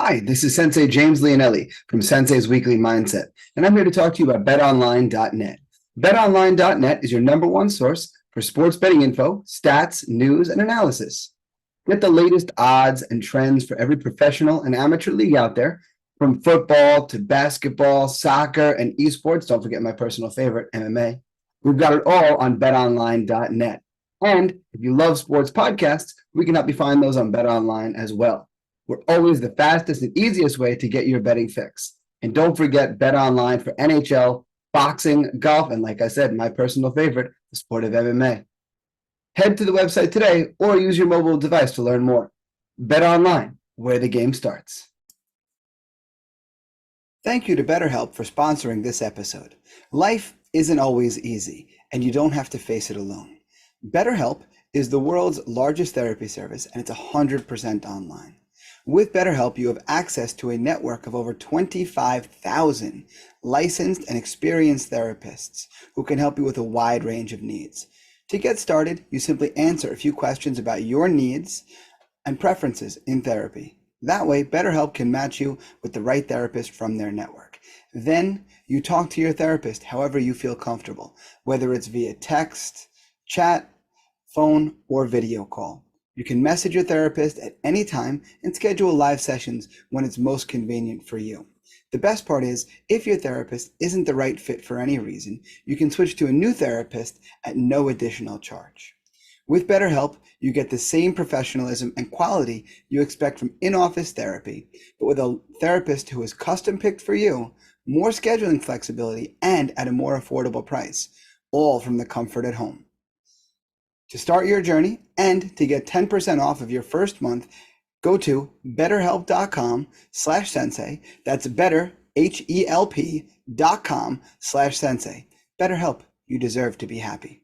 Hi, this is Sensei James Leonelli from Sensei's Weekly Mindset, and I'm here to talk to you about betonline.net. Betonline.net is your number one source for sports betting info, stats, news, and analysis. Get the latest odds and trends for every professional and amateur league out there, from football to basketball, soccer, and esports. Don't forget my personal favorite, MMA. We've got it all on betonline.net. And if you love sports podcasts, we can help you find those on BetOnline as well. We're always the fastest and easiest way to get your betting fix. And don't forget BetOnline for NHL, boxing, golf, and like I said, my personal favorite, the sport of MMA. Head to the website today or use your mobile device to learn more. BetOnline, where the game starts. Thank you to BetterHelp for sponsoring this episode. Life isn't always easy, and you don't have to face it alone. BetterHelp is the world's largest therapy service, and it's 100% online. With BetterHelp, you have access to a network of over 25,000 licensed and experienced therapists who can help you with a wide range of needs. To get started, you simply answer a few questions about your needs and preferences in therapy. That way, BetterHelp can match you with the right therapist from their network. Then you talk to your therapist however you feel comfortable, whether it's via text, chat, phone, or video call. You can message your therapist at any time and schedule live sessions when it's most convenient for you. The best part is, if your therapist isn't the right fit for any reason, you can switch to a new therapist at no additional charge. With BetterHelp, you get the same professionalism and quality you expect from in-office therapy, but with a therapist who is custom-picked for you, more scheduling flexibility, and at a more affordable price, all from the comfort at home. To start your journey and to get 10% off of your first month, go to betterhelp.com/sensei. That's better, HELP.com/sensei. BetterHelp, you deserve to be happy.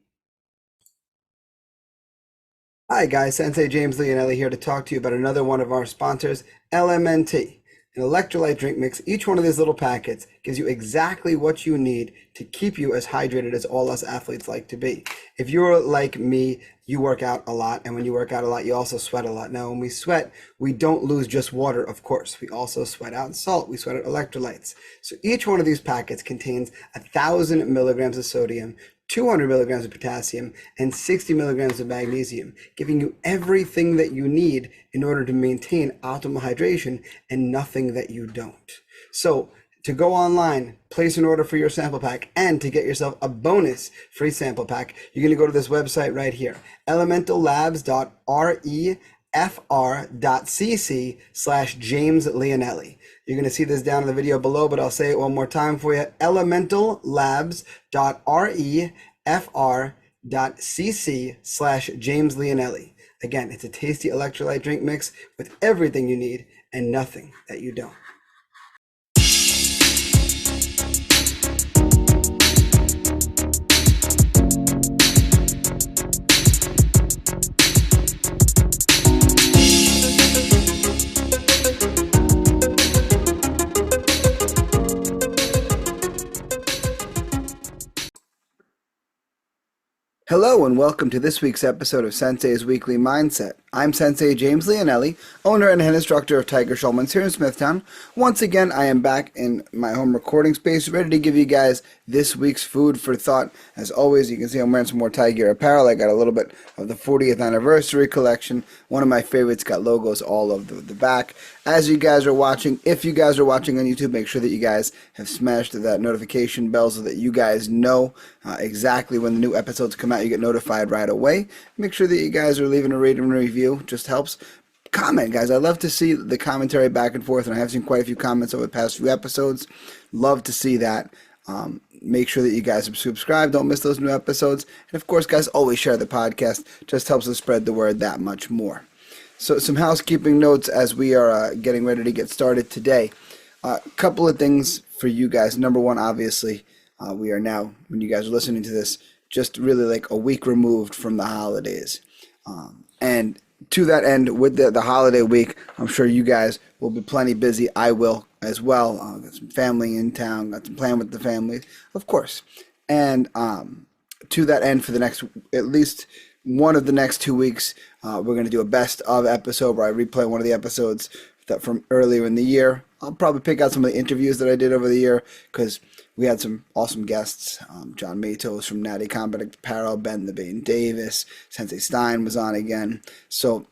Hi guys, Sensei James Leonelli here to talk to you about another one of our sponsors, LMNT. An electrolyte drink mix. Each one of these little packets gives you exactly what you need to keep you as hydrated as all us athletes like to be. If you're like me, you work out a lot, and when you work out a lot, you also sweat a lot. Now, when we sweat, we don't lose just water, of course. We also sweat out salt. We sweat out electrolytes. So each one of these packets contains 1,000 milligrams of sodium, 200 milligrams of potassium, and 60 milligrams of magnesium, giving you everything that you need in order to maintain optimal hydration and nothing that you don't. So to go online, place an order for your sample pack, and to get yourself a bonus free sample pack, you're going to go to this website right here, elementallabs.refr.cc/James Leonelli. You're going to see this down in the video below, but I'll say it one more time for you. elementallabs.refr.cc/James Leonelli. Again, it's a tasty electrolyte drink mix with everything you need and nothing that you don't. Hello and welcome to this week's episode of Sensei's Weekly Mindset. I'm Sensei James Leonelli, owner and head instructor of Tiger Schulman's here in Smithtown. Once again, I am back in my home recording space, ready to give you guys this week's food for thought. As always, you can see I'm wearing some more Tiger apparel. I got a little bit of the 40th anniversary collection. One of my favorites, got logos all over the back. As you guys are watching, if you guys are watching on YouTube, make sure that you guys have smashed that notification bell so that you guys know exactly when the new episodes come out. You get notified right away. Make sure that you guys are leaving a rating and review. Just helps. Comment, guys. I love to see the commentary back and forth, and I have seen quite a few comments over the past few episodes. Love to see that. Make sure that you guys subscribe. Don't miss those new episodes. And of course, guys, always share the podcast. Just helps us spread the word that much more. So some housekeeping notes as we are getting ready to get started today. A couple of things for you guys. Number one, obviously, we are now, when you guys are listening to this, just really like a week removed from the holidays. And to that end, with the holiday week, I'm sure you guys will be plenty busy. I will as well. Got some family in town, got some plan with the family, of course. And to that end, for the next, at least one of the next 2 weeks, we're going to do a best of episode where I replay one of the episodes that from earlier in the year. I'll probably pick out some of the interviews that I did over the year because we had some awesome guests. John Matos from Natty Combat Apparel, Ben the Bane Davis, Sensei Stein was on again. So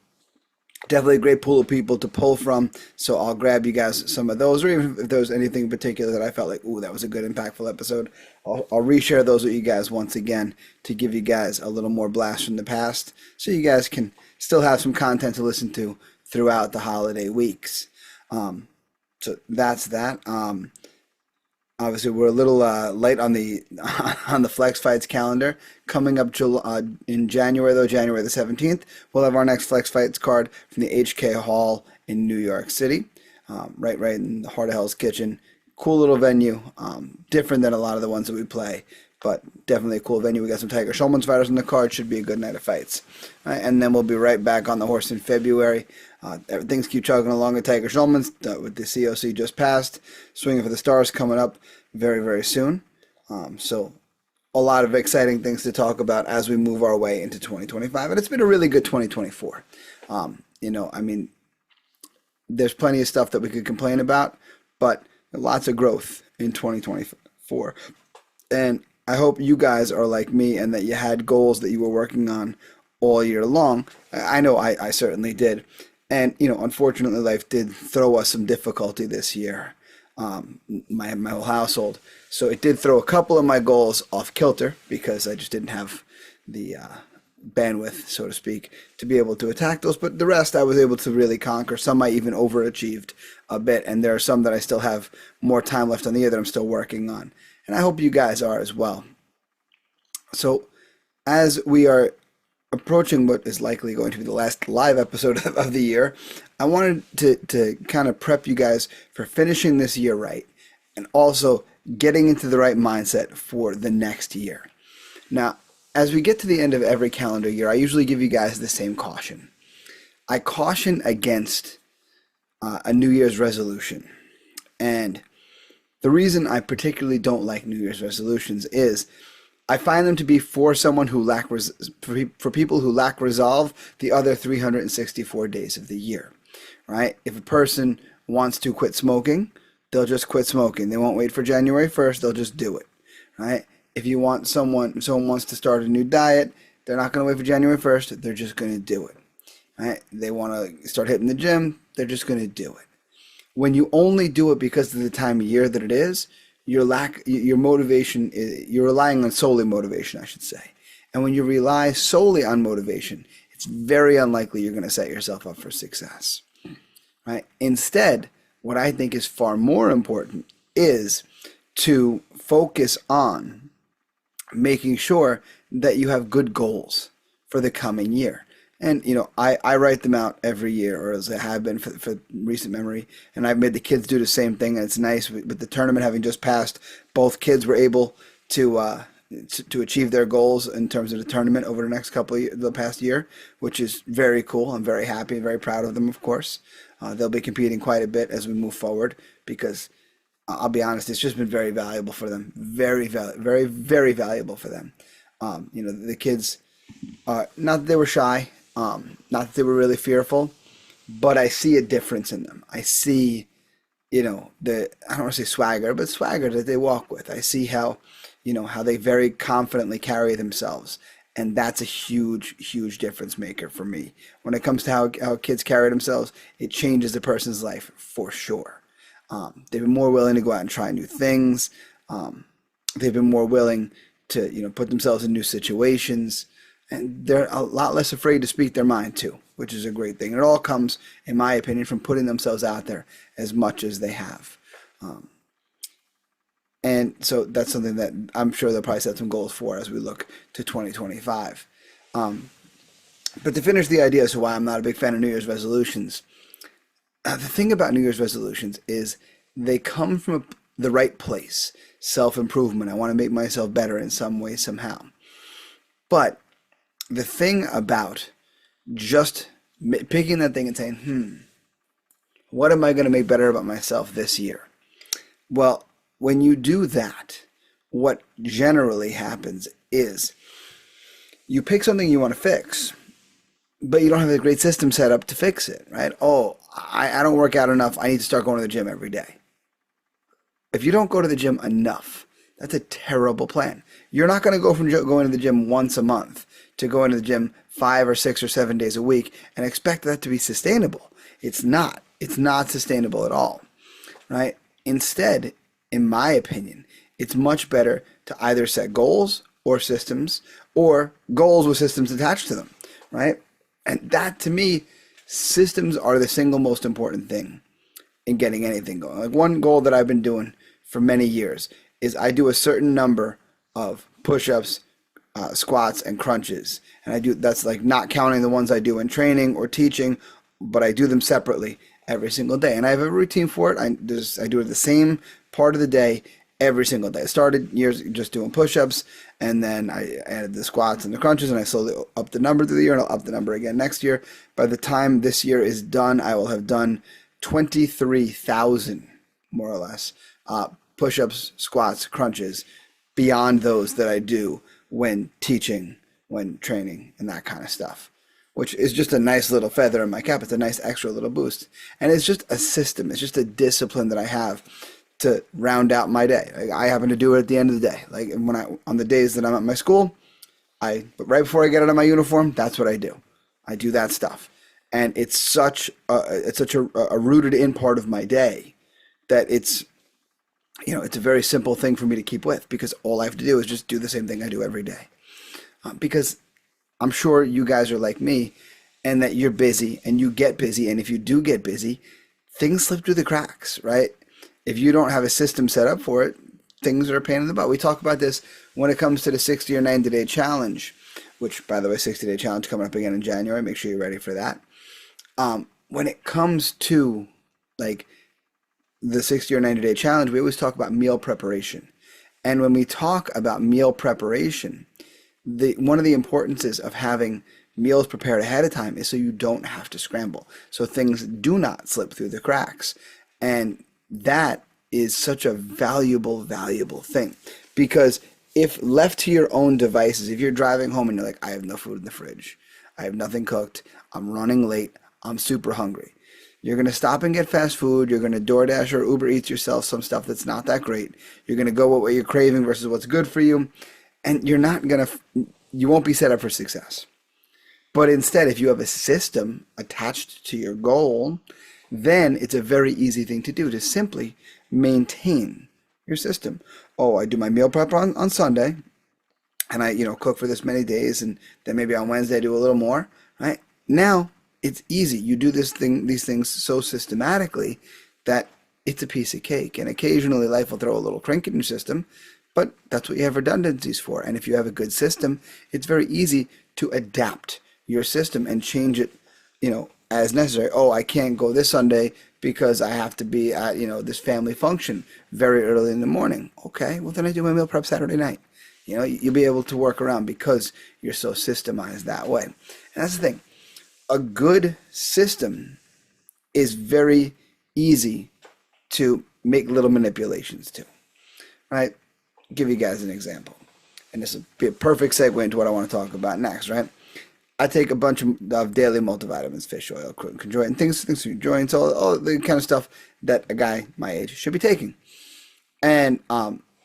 definitely a great pool of people to pull from. So I'll grab you guys some of those, or even if there's anything in particular that I felt like, ooh, that was a good, impactful episode, I'll reshare those with you guys once again to give you guys a little more blast from the past so you guys can still have some content to listen to throughout the holiday weeks. So that's that. Obviously, we're a little late on the on the Flex Fights calendar. Coming up in January, though, January the 17th, we'll have our next Flex Fights card from the HK Hall in New York City, right in the heart of Hell's Kitchen. Cool little venue, different than a lot of the ones that we play, but definitely a cool venue. We got some Tiger Schulman's fighters on the card. Should be a good night of fights. Right, and then we'll be right back on the horse in February. Things keep chugging along at Tiger Schulman's with the COC just passed. Swinging for the Stars coming up very, very soon. So a lot of exciting things to talk about as we move our way into 2025. And it's been a really good 2024. There's plenty of stuff that we could complain about, but lots of growth in 2024. And I hope you guys are like me and that you had goals that you were working on all year long. I know I certainly did. And, unfortunately, life did throw us some difficulty this year, my whole household. So it did throw a couple of my goals off kilter because I just didn't have the bandwidth, so to speak, to be able to attack those. But the rest I was able to really conquer. Some I even overachieved a bit. And there are some that I still have more time left on the year that I'm still working on. And I hope you guys are as well. So as we are approaching what is likely going to be the last live episode of the year, I wanted to kind of prep you guys for finishing this year right and also getting into the right mindset for the next year. Now, as we get to the end of every calendar year, I usually give you guys the same caution. I caution against a New Year's resolution. And the reason I particularly don't like New Year's resolutions is I find them to be for someone who for people who lack resolve the other 364 days of the year, right? If a person wants to quit smoking, they'll just quit smoking. They won't wait for January 1st. They'll just do it, right? If you want someone wants to start a new diet, they're not going to wait for January 1st. They're just going to do it, right? They want to start hitting the gym. They're just going to do it. When you only do it because of the time of year that it is, your motivation, you're relying on solely motivation, I should say. And when you rely solely on motivation, it's very unlikely you're going to set yourself up for success, right? Instead, what I think is far more important is to focus on making sure that you have good goals for the coming year. And, I write them out every year, or as I have been for recent memory, and I've made the kids do the same thing. And it's nice with the tournament having just passed, both kids were able to achieve their goals in terms of the tournament over the next the past year, which is very cool. I'm very happy and very proud of them, of course. They'll be competing quite a bit as we move forward because I'll be honest, it's just been very valuable for them. Very, very, very valuable for them. The kids, not that they were shy, not that they were really fearful, but I see a difference in them. I see, I don't want to say swagger, but swagger that they walk with. I see how they very confidently carry themselves. And that's a huge, huge difference maker for me. When it comes to how kids carry themselves, it changes a person's life for sure. They've been more willing to go out and try new things. They've been more willing to, put themselves in new situations. And they're a lot less afraid to speak their mind too, which is a great thing. And it all comes, in my opinion, from putting themselves out there as much as they have. And so that's something that I'm sure they'll probably set some goals for as we look to 2025. But to finish the idea as to why I'm not a big fan of New Year's resolutions, the thing about New Year's resolutions is they come from the right place, self-improvement. I want to make myself better in some way, somehow. But the thing about just picking that thing and saying, what am I going to make better about myself this year? Well, when you do that, what generally happens is you pick something you want to fix, but you don't have a great system set up to fix it, right? Oh, I don't work out enough. I need to start going to the gym every day. If you don't go to the gym enough, that's a terrible plan. You're not going to go from going to the gym once a month to going to the gym 5 or 6 or 7 days a week and expect that to be sustainable. It's not. It's not sustainable at all, right? Instead, in my opinion, it's much better to either set goals or systems, or goals with systems attached to them, right? And that, to me, systems are the single most important thing in getting anything going. Like, one goal that I've been doing for many years is I do a certain number of push-ups, squats, and crunches. And that's like not counting the ones I do in training or teaching, but I do them separately every single day. And I have a routine for it. I do it the same part of the day every single day. I started years just doing push-ups, and then I added the squats and the crunches, and I slowly upped the number through the year, and I'll up the number again next year. By the time this year is done, I will have done 23,000, more or less, push-ups, squats, crunches, beyond those that I do when teaching, when training, and that kind of stuff, which is just a nice little feather in my cap. It's a nice extra little boost. And it's just a system. It's just a discipline that I have to round out my day. Like, I happen to do it at the end of the day. Like, on the days that I'm at my school, but right before I get out of my uniform, that's what I do. I do that stuff. And it's such a rooted in part of my day that it's a very simple thing for me to keep with, because all I have to do is just do the same thing I do every day. Because I'm sure you guys are like me, and that you're busy and you get busy. And if you do get busy, things slip through the cracks, right? If you don't have a system set up for it, things are a pain in the butt. We talk about this when it comes to the 60 or 90 day challenge, which, by the way, 60-day challenge coming up again in January. Make sure you're ready for that. When it comes to like the 60 or 90 day challenge, we always talk about meal preparation. And when we talk about meal preparation, one of the importances of having meals prepared ahead of time is so you don't have to scramble, so things do not slip through the cracks. And that is such a valuable thing, because if left to your own devices, if you're driving home and you're like, I have no food in the fridge, I have nothing cooked, I'm running late, I'm super hungry, you're going to stop and get fast food. You're going to DoorDash or Uber Eats yourself some stuff that's not that great. You're going to go with what you're craving versus what's good for you. And you won't be set up for success. But instead, if you have a system attached to your goal, then it's a very easy thing to do, to simply maintain your system. Oh, I do my meal prep on Sunday, and I cook for this many days, and then maybe on Wednesday I do a little more, right? Now it's easy. You do these things so systematically that it's a piece of cake. And occasionally life will throw a little crank in your system, but that's what you have redundancies for. And if you have a good system, it's very easy to adapt your system and change it, as necessary. Oh, I can't go this Sunday because I have to be at, this family function very early in the morning. Okay, well then I do my meal prep Saturday night. You'll be able to work around because you're so systemized that way. And that's the thing. A good system is very easy to make little manipulations to, right? I'll give you guys an example, and this will be a perfect segue into what I want to talk about next, right? I take a bunch of daily multivitamins, fish oil, chondroitin, things for your joints, all the kind of stuff that a guy my age should be taking. And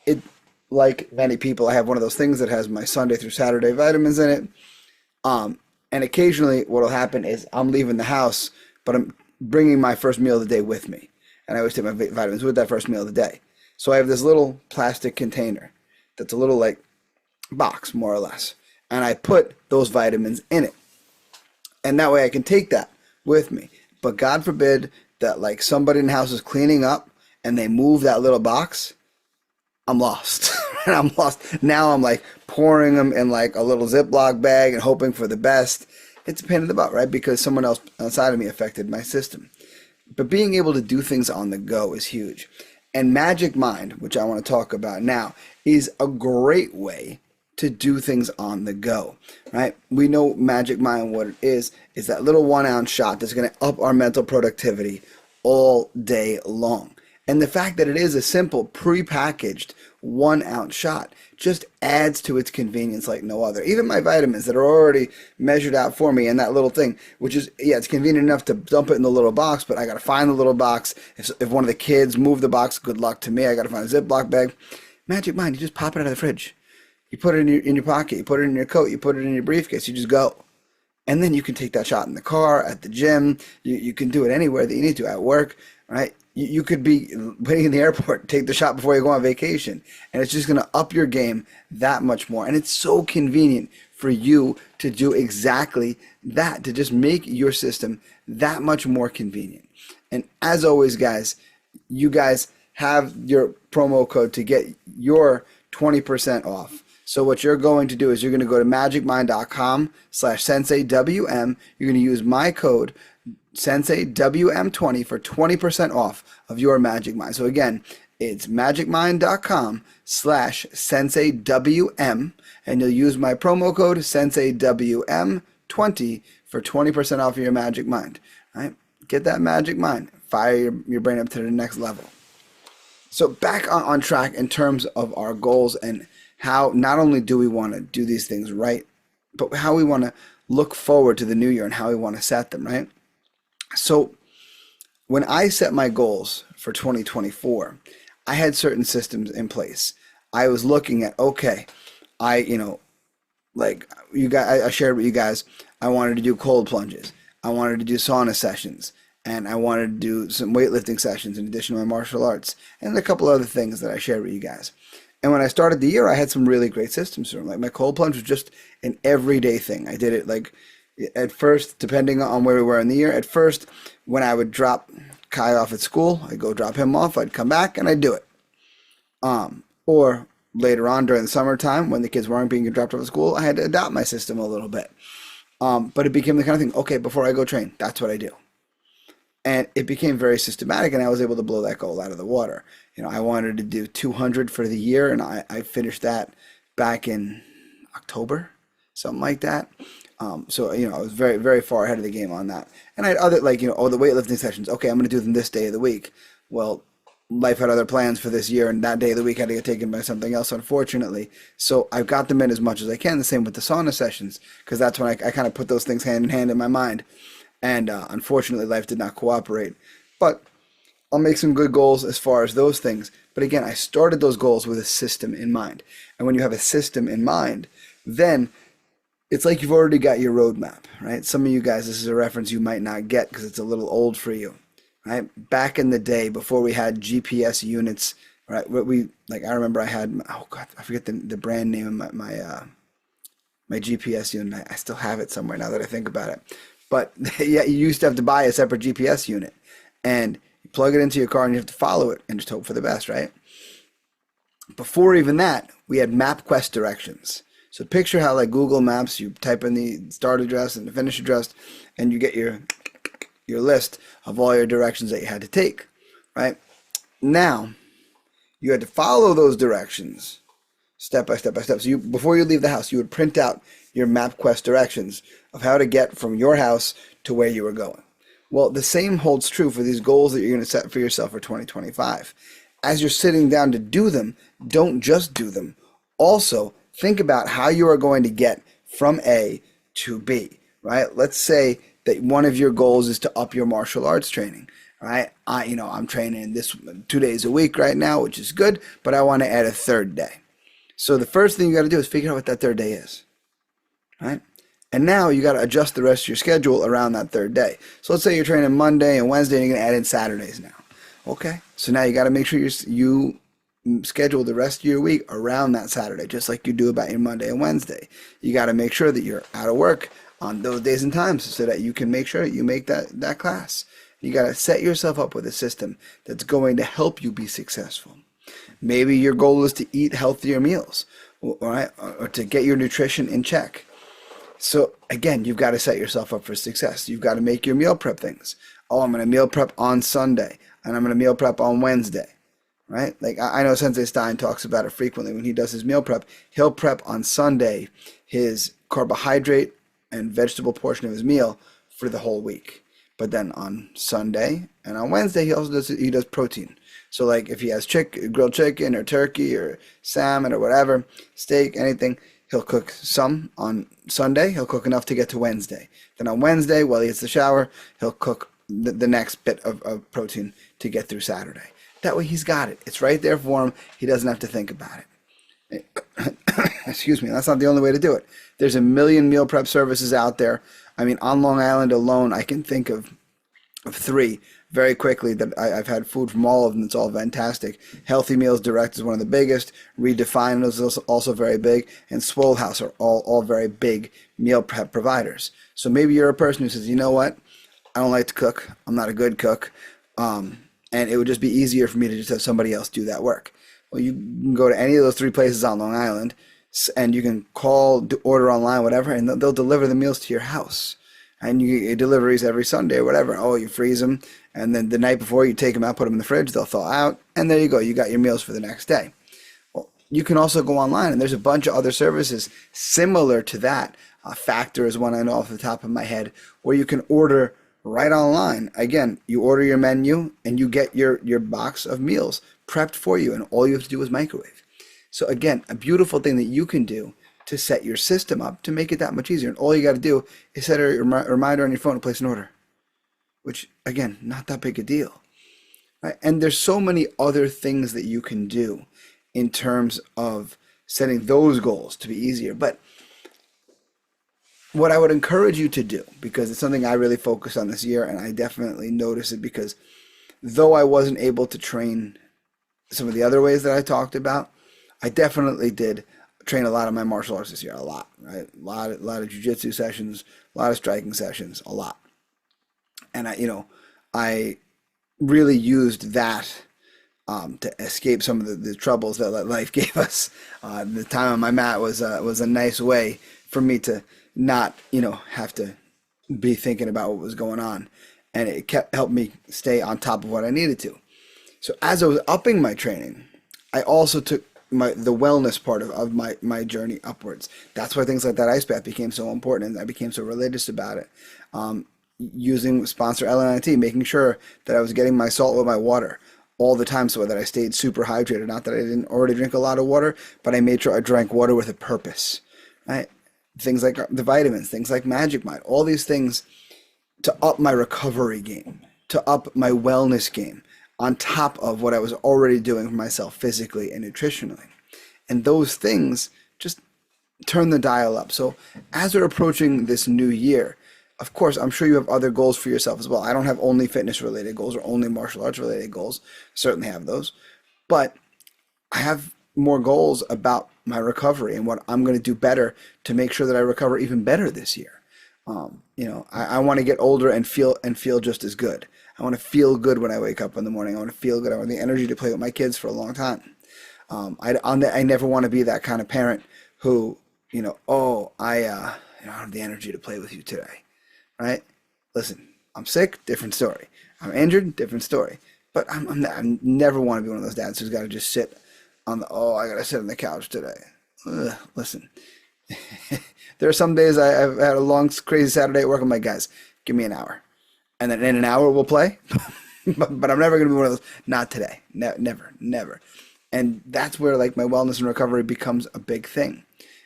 it, like many people, I have one of those things that has my Sunday through Saturday vitamins in it. And occasionally what will happen is I'm leaving the house, but I'm bringing my first meal of the day with me. And I always take my vitamins with that first meal of the day. So I have this little plastic container that's a little like box, more or less. And I put those vitamins in it. And that way I can take that with me. But God forbid that like somebody in the house is cleaning up and they move that little box, I'm lost. And I'm lost. Now I'm like pouring them in like a little Ziploc bag and hoping for the best. It's a pain in the butt, right? Because someone else outside of me affected my system. But being able to do things on the go is huge. And Magic Mind, which I want to talk about now, is a great way to do things on the go, right? We know Magic Mind, what it is that little 1 ounce shot that's going to up our mental productivity all day long. And the fact that it is a simple pre-packaged 1 ounce shot just adds to its convenience like no other. Even my vitamins that are already measured out for me in that little thing, which is, yeah, it's convenient enough to dump it in the little box, but I got to find the little box. If one of the kids moved the box, good luck to me. I got to find a Ziploc bag. Magic Mind, you just pop it out of the fridge. You put it in your pocket. You put it in your coat. You put it in your briefcase. You just go. And then you can take that shot in the car, at the gym. You can do it anywhere that you need to, at work, right? You could be waiting in the airport, take the shot before you go on vacation. And it's just going to up your game that much more. And it's so convenient for you to do exactly that, to just make your system that much more convenient. And as always, guys, you guys have your promo code to get your 20% off. So what you're going to do is you're going to go to magicmind.com/senseywm. You're going to use my code SenseiWM20 for 20% off of your Magic Mind. So again, it's magicmind.com/senseywm, and you'll use my promo code SenseiWM20 for 20% off of your Magic Mind. All right? Get that Magic Mind. Fire your brain up to the next level. So back on track in terms of our goals and how not only do we want to do these things right, but how we want to look forward to the new year and how we want to set them, right? So when I set my goals for 2024, I had certain systems in place. I was looking at, okay, I shared with you guys, I wanted to do cold plunges. I wanted to do sauna sessions. And I wanted to do some weightlifting sessions in addition to my martial arts and a couple other things that I shared with you guys. And when I started the year, I had some really great systems. Like my cold plunge was just an everyday thing. I did it like at first, depending on where we were in the year. At first, when I would drop Kai off at school, I'd go drop him off. I'd come back and I'd do it. Or later on during the summertime, when the kids weren't being dropped off at school, I had to adopt my system a little bit. But it became the kind of thing, okay, before I go train, that's what I do. And it became very systematic, and I was able to blow that goal out of the water. I wanted to do 200 for the year, and I finished that back in October, something like that. So I was very, very far ahead of the game on that. And I had other, the weightlifting sessions. Okay, I'm going to do them this day of the week. Well, life had other plans for this year, and that day of the week had to get taken by something else, unfortunately. So I've got them in as much as I can. The same with the sauna sessions, because that's when I kind of put those things hand in hand in my mind. And unfortunately, life did not cooperate. But I'll make some good goals as far as those things. But again, I started those goals with a system in mind. And when you have a system in mind, then it's like you've already got your roadmap, right? Some of you guys, this is a reference you might not get because it's a little old for you, right? Back in the day, before we had GPS units, right? I remember I had, I forget the brand name of my GPS unit. I still have it somewhere now that I think about it. But yeah, you used to have to buy a separate GPS unit, and you plug it into your car and you have to follow it and just hope for the best, right? Before even that, we had MapQuest directions. So picture how like Google Maps, you type in the start address and the finish address, and you get your list of all your directions that you had to take, right? Now, you had to follow those directions step by step by step. So before you leave the house, you would print out your MapQuest directions of how to get from your house to where you were going. Well, the same holds true for these goals that you're going to set for yourself for 2025. As you're sitting down to do them, don't just do them. Also, think about how you are going to get from A to B, right? Let's say that one of your goals is to up your martial arts training, right? I'm training this 2 days a week right now, which is good, but I want to add a third day. So the first thing you got to do is figure out what that third day is, right? And now you got to adjust the rest of your schedule around that third day. So let's say you're training Monday and Wednesday, and you're going to add in Saturdays now. Okay, so now you got to make sure you schedule the rest of your week around that Saturday, just like you do about your Monday and Wednesday. You got to make sure that you're out of work on those days and times so that you can make sure you make that class. You got to set yourself up with a system that's going to help you be successful. Maybe your goal is to eat healthier meals, right? Or to get your nutrition in check. So again, you've got to set yourself up for success. You've got to make your meal prep things. Oh, I'm going to meal prep on Sunday, and I'm going to meal prep on Wednesday, right? Like I know Sensei Stein talks about it frequently when he does his meal prep. He'll prep on Sunday his carbohydrate and vegetable portion of his meal for the whole week. But then on Sunday and on Wednesday, he does protein. So like if he has grilled chicken or turkey or salmon or whatever, steak, anything, he'll cook some on Sunday. He'll cook enough to get to Wednesday. Then on Wednesday, while he hits the shower, he'll cook the next bit of protein to get through Saturday. That way he's got it. It's right there for him. He doesn't have to think about it. Excuse me. That's not the only way to do it. There's a million meal prep services out there. I mean, on Long Island alone, I can think of three very quickly that I've had food from all of them. It's all fantastic. Healthy Meals Direct is one of the biggest. Redefine is also very big. And Swole House are all very big meal prep providers. So maybe you're a person who says, you know what? I don't like to cook. I'm not a good cook. And it would just be easier for me to just have somebody else do that work. Well, you can go to any of those three places on Long Island and you can call, order online, whatever, and they'll deliver the meals to your house. And you get deliveries every Sunday or whatever. Oh, you freeze them, and then the night before you take them out, put them in the fridge, they'll thaw out, and there you go. You got your meals for the next day. Well, you can also go online, and there's a bunch of other services similar to that. Factor is one I know off the top of my head, where you can order right online. Again, you order your menu, and you get your box of meals prepped for you, and all you have to do is microwave. So again, a beautiful thing that you can do to set your system up to make it that much easier. And all you got to do is set a reminder on your phone to place an order, which again, not that big a deal. Right? And there's so many other things that you can do in terms of setting those goals to be easier. But what I would encourage you to do, because it's something I really focused on this year, and I definitely noticed it because though I wasn't able to train some of the other ways that I talked about, I definitely did train a lot of my martial arts this year, a lot, right? A lot of jiu-jitsu sessions, a lot of striking sessions, a lot. And I really used that to escape some of the troubles that life gave us. The time on my mat was a nice way for me to not, have to be thinking about what was going on. And it helped me stay on top of what I needed to. So as I was upping my training, I also took the wellness part of my journey upwards. That's why things like that ice bath became so important, and I became so religious about it. Using sponsor LNIT, making sure that I was getting my salt with my water all the time so that I stayed super hydrated. Not that I didn't already drink a lot of water, but I made sure I drank water with a purpose. Right? Things like the vitamins, things like Magic Mind, all these things to up my recovery game, to up my wellness game, on top of what I was already doing for myself physically and nutritionally. And those things just turn the dial up. So as we're approaching this new year, of course, I'm sure you have other goals for yourself as well. I don't have only fitness related goals or only martial arts related goals. Certainly have those. But I have more goals about my recovery and what I'm going to do better to make sure that I recover even better this year. I want to get older and feel just as good. I want to feel good when I wake up in the morning. I want to feel good. I want the energy to play with my kids for a long time. I never want to be that kind of parent who, I don't have the energy to play with you today, right? Listen, I'm sick, different story. I'm injured, different story. But I never want to be one of those dads who's got to just sit I got to sit on the couch today. Listen, there are some days I've had a long, crazy Saturday at work. I'm like, guys, give me an hour. And then in an hour we'll play. but I'm never going to be one of those. Not today. Never. And that's where like my wellness and recovery becomes a big thing.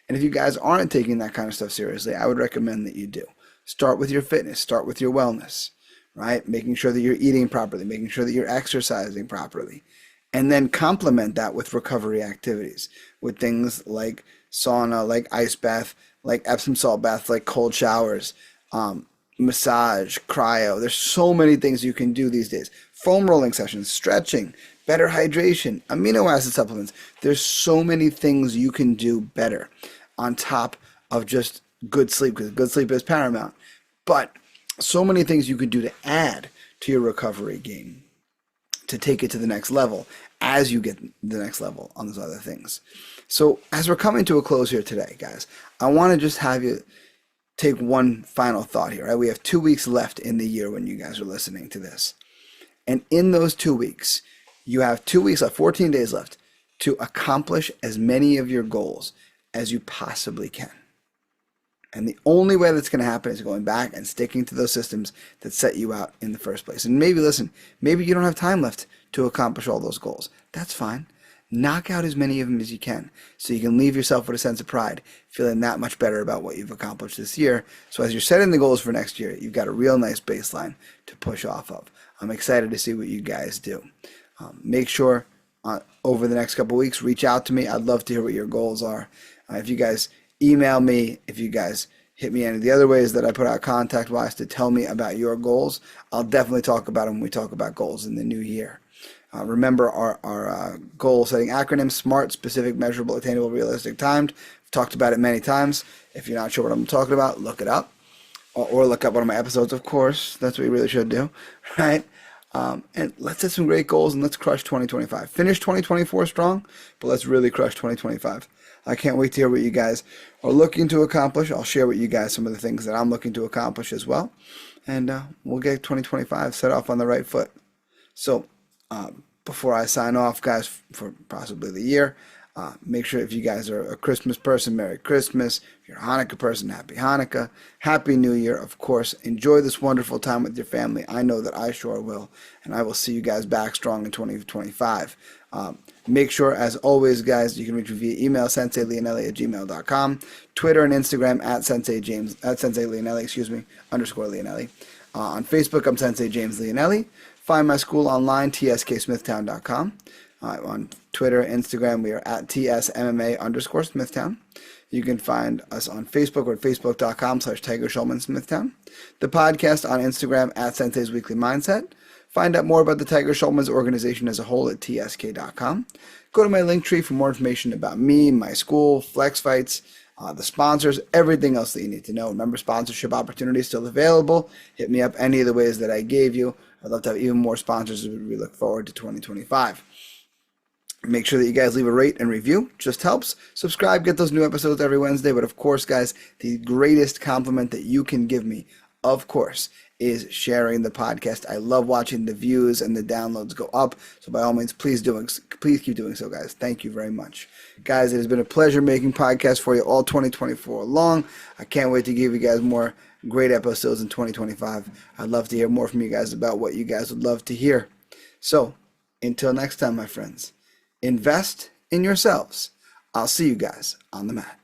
And if you guys aren't taking that kind of stuff seriously, I would recommend that you do. Start with your fitness. Start with your wellness, right? Making sure that you're eating properly, making sure that you're exercising properly. And then complement that with recovery activities, with things like sauna, like ice bath, like Epsom salt bath, like cold showers, massage, cryo. There's so many things you can do these days. Foam rolling sessions, stretching, better hydration, amino acid supplements. There's so many things you can do better on top of just good sleep, because good sleep is paramount. But so many things you can do to add to your recovery game to take it to the next level as you get the next level on those other things. So as we're coming to a close here today, guys, I want to just have you take one final thought here. Right? We have 2 weeks left in the year when you guys are listening to this. And in those 2 weeks, you have 2 weeks left, 14 days left, to accomplish as many of your goals as you possibly can. And the only way that's going to happen is going back and sticking to those systems that set you out in the first place. And maybe, listen, maybe you don't have time left to accomplish all those goals. That's fine. Knock out as many of them as you can so you can leave yourself with a sense of pride, feeling that much better about what you've accomplished this year. So as you're setting the goals for next year, you've got a real nice baseline to push off of. I'm excited to see what you guys do. Make sure over the next couple of weeks, reach out to me. I'd love to hear what your goals are. If you guys email me, if you guys hit me any of the other ways that I put out contact-wise to tell me about your goals, I'll definitely talk about them when we talk about goals in the new year. Remember our goal-setting acronym, SMART, specific, measurable, attainable, realistic, timed. I've talked about it many times. If you're not sure what I'm talking about, look it up. Or look up one of my episodes, of course. That's what you really should do, right? And let's set some great goals and let's crush 2025. Finish 2024 strong, but let's really crush 2025. I can't wait to hear what you guys are looking to accomplish. I'll share with you guys some of the things that I'm looking to accomplish as well. And we'll get 2025 set off on the right foot. So before I sign off, guys, for possibly the year, make sure if you guys are a Christmas person, Merry Christmas. If you're a Hanukkah person, Happy Hanukkah. Happy New Year, of course. Enjoy this wonderful time with your family. I know that I sure will. And I will see you guys back strong in 2025. Make sure, as always, guys, you can reach me via email, senseileonelli@gmail.com, Twitter and Instagram @SenseiLeonelli, _Leonelli. On Facebook, I'm Sensei James Leonelli. Find my school online, tsmasmithtown.com. On Twitter and Instagram, we are at tsmma_Smithtown. You can find us on Facebook or facebook.com/TigerSchulmanSmithtown. The podcast on Instagram @Sensei's Weekly Mindset. Find out more about the Tiger Schulman's organization as a whole at tsk.com. Go to my link tree for more information about me, my school, Flex Fights, the sponsors, everything else that you need to know. Remember, sponsorship opportunities still available. Hit me up any of the ways that I gave you. I'd love to have even more sponsors as we look forward to 2025. Make sure that you guys leave a rate and review. Just helps. Subscribe, get those new episodes every Wednesday. But of course, guys, the greatest compliment that you can give me, of course, is sharing the podcast. I love watching the views and the downloads go up. So by all means, please keep doing so, guys. Thank you very much. Guys, it has been a pleasure making podcasts for you all 2024 long. I can't wait to give you guys more great episodes in 2025. I'd love to hear more from you guys about what you guys would love to hear. So until next time, my friends, invest in yourselves. I'll see you guys on the mat.